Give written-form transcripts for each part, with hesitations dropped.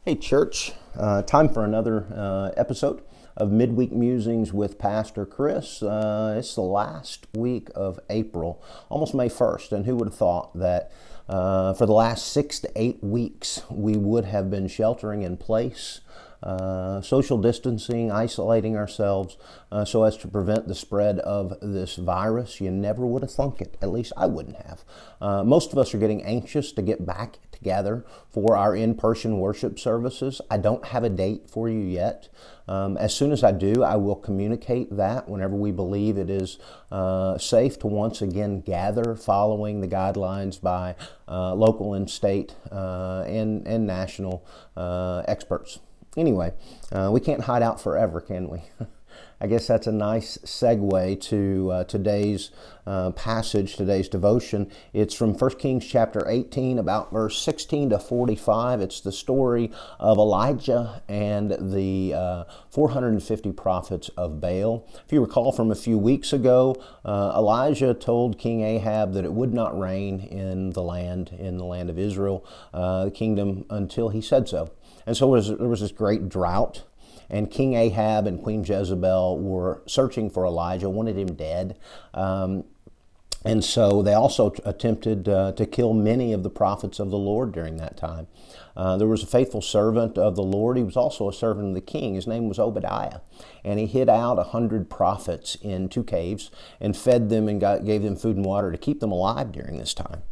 Hey, church. Time for another episode of Midweek Musings with Pastor Chris. It's the last week of April, almost May 1st, and who would have thought that for the last 6 to 8 weeks we would have been sheltering in place, social distancing, isolating ourselves so as to prevent the spread of this virus. You never would have thunk it. At least I wouldn't have. Most of us are getting anxious to get back together for our in-person worship services. I don't have a date for you yet. As soon as I do, I will communicate that whenever we believe it is safe to once again gather following the guidelines by local and state and national experts. Anyway, we can't hide out forever, can we? I guess that's a nice segue to today's passage, today's devotion. It's from 1 Kings chapter 18, about verse 16 to 45. It's the story of Elijah and the 450 prophets of Baal. If you recall from a few weeks ago, Elijah told King Ahab that it would not rain in the land of Israel, the kingdom, until he said so. And so there was this great drought. And King Ahab and Queen Jezebel were searching for Elijah, wanted him dead. And so they also attempted to kill many of the prophets of the Lord during that time. There was a faithful servant of the Lord. He was also a servant of the king. His name was Obadiah. And he hid out 100 prophets in 2 caves and fed them and gave them food and water to keep them alive during this time.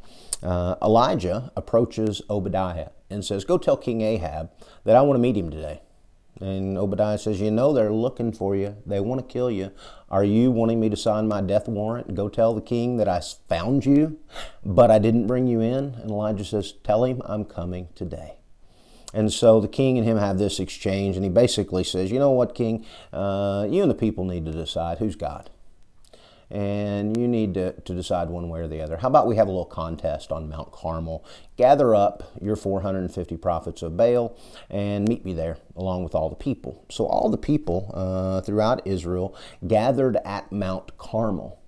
Elijah approaches Obadiah and says, "Go tell King Ahab that I want to meet him today." And Obadiah says, "You know, they're looking for you. They want to kill you. Are you wanting me to sign my death warrant and go tell the king that I found you, but I didn't bring you in?" And Elijah says, "Tell him I'm coming today." And so the king and him have this exchange, and he basically says, "You know what, king? You and the people need to decide who's God. And you need to decide one way or the other. How about we have a little contest on Mount Carmel? Gather up your 450 prophets of Baal and meet me there along with all the people." So all the people throughout Israel gathered at Mount Carmel.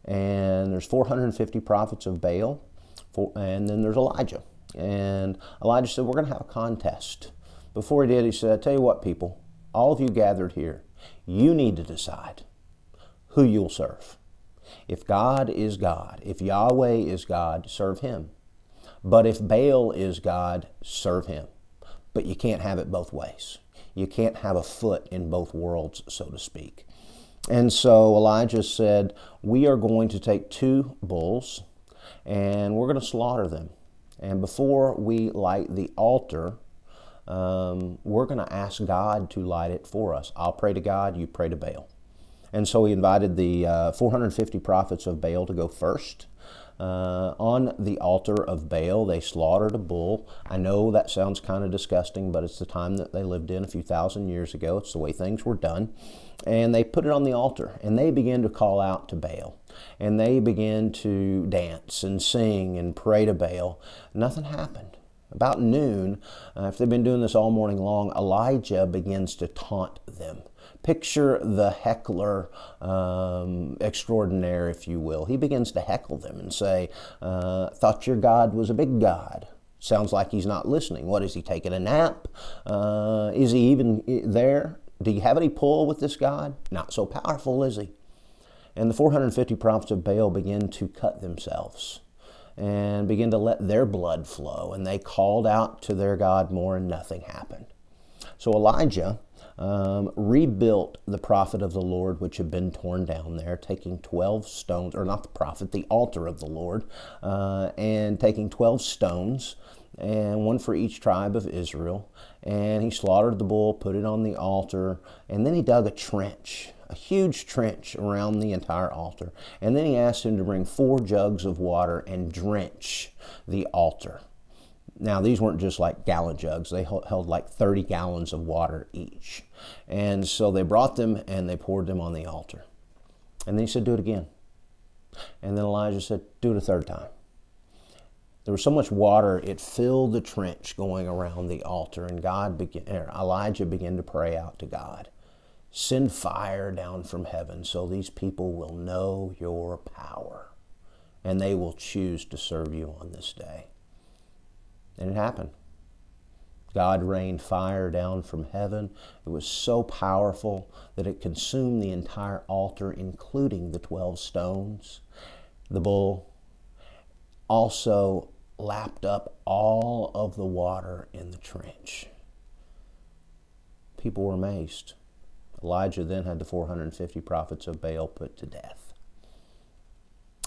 And there's 450 prophets of Baal, and then there's Elijah. And Elijah said, "We're going to have a contest." Before he did, he said, "I tell you what, people, all of you gathered here, you need to decide who you'll serve. If God is God, if Yahweh is God, serve him. But if Baal is God, serve him. But you can't have it both ways. You can't have a foot in both worlds, so to speak." And so Elijah said, "We are going to take 2 bulls and we're going to slaughter them. And before we light the altar, we're going to ask God to light it for us. I'll pray to God, you pray to Baal." And so he invited the 450 prophets of Baal to go first. On the altar of Baal, they slaughtered a bull. I know that sounds kind of disgusting, but it's the time that they lived in a few thousand years ago. It's the way things were done. And they put it on the altar, and they began to call out to Baal. And they began to dance and sing and pray to Baal. Nothing happened. About noon, if they've been doing this all morning long, Elijah begins to taunt them. Picture the heckler extraordinaire, if you will. He begins to heckle them and say, "Thought your God was a big God." Sounds like he's not listening. What, is he taking a nap? Is he even there? Do you have any pull with this God? Not so powerful, is he? And the 450 prophets of Baal begin to cut themselves and begin to let their blood flow. And they called out to their God more, and nothing happened. So Elijah rebuilt the prophet of the Lord, which had been torn down there, taking 12 stones, or not the prophet, the altar of the Lord, and taking 12 stones, and one for each tribe of Israel. And he slaughtered the bull, put it on the altar, and then he dug a trench, a huge trench around the entire altar. And then he asked him to bring 4 jugs of water and drench the altar. Now, these weren't just like gallon jugs. They held like 30 gallons of water each. And so they brought them and they poured them on the altar. And then he said, "Do it again." And then Elijah said, "Do it a 3rd time." There was so much water, it filled the trench going around the altar. And Elijah began to pray out to God, "Send fire down from heaven so these people will know your power and they will choose to serve you on this day." And it happened. God rained fire down from heaven. It was so powerful that it consumed the entire altar, including the 12 stones. The bull also lapped up all of the water in the trench. People were amazed. Elijah then had the 450 prophets of Baal put to death.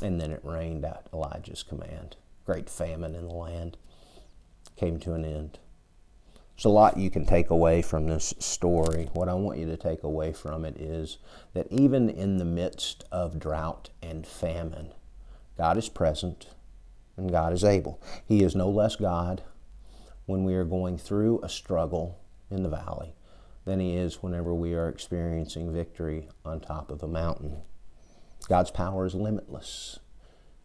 And then it rained at Elijah's command. Great famine in the land came to an end. There's a lot you can take away from this story. What I want you to take away from it is that even in the midst of drought and famine, God is present and God is able. He is no less God when we are going through a struggle in the valley than He is whenever we are experiencing victory on top of a mountain. God's power is limitless.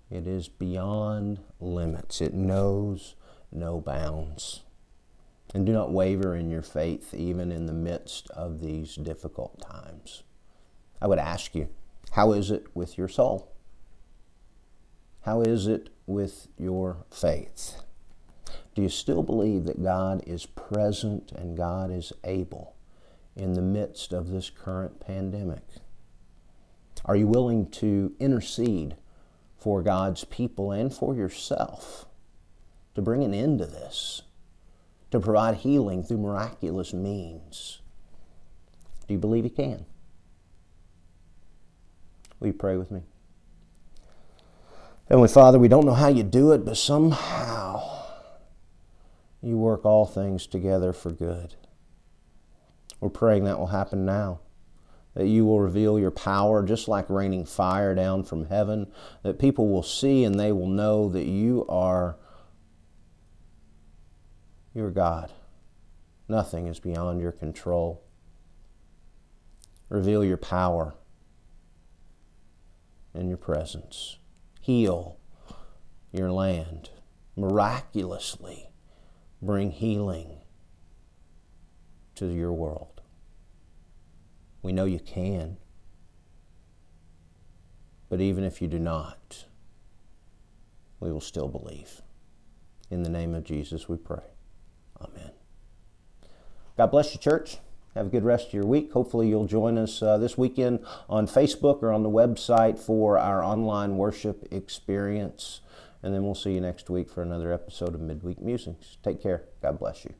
It is beyond limits. It knows no bounds. And do not waver in your faith even in the midst of these difficult times. I would ask you, how is it with your soul? How is it with your faith? Do you still believe that God is present and God is able in the midst of this current pandemic? Are you willing to intercede for God's people and for yourself to bring an end to this, to provide healing through miraculous means? Do you believe He can? Will you pray with me? Heavenly Father, we don't know how you do it, but somehow you work all things together for good. We're praying that will happen now, that you will reveal your power just like raining fire down from heaven, that people will see and they will know that you are God. Nothing is beyond your control. Reveal your power and your presence. Heal your land. Miraculously bring healing to your world. We know you can. But even if you do not, we will still believe. In the name of Jesus we pray. Amen. God bless you, church. Have a good rest of your week. Hopefully you'll join us this weekend on Facebook or on the website for our online worship experience. And then we'll see you next week for another episode of Midweek Musings. Take care. God bless you.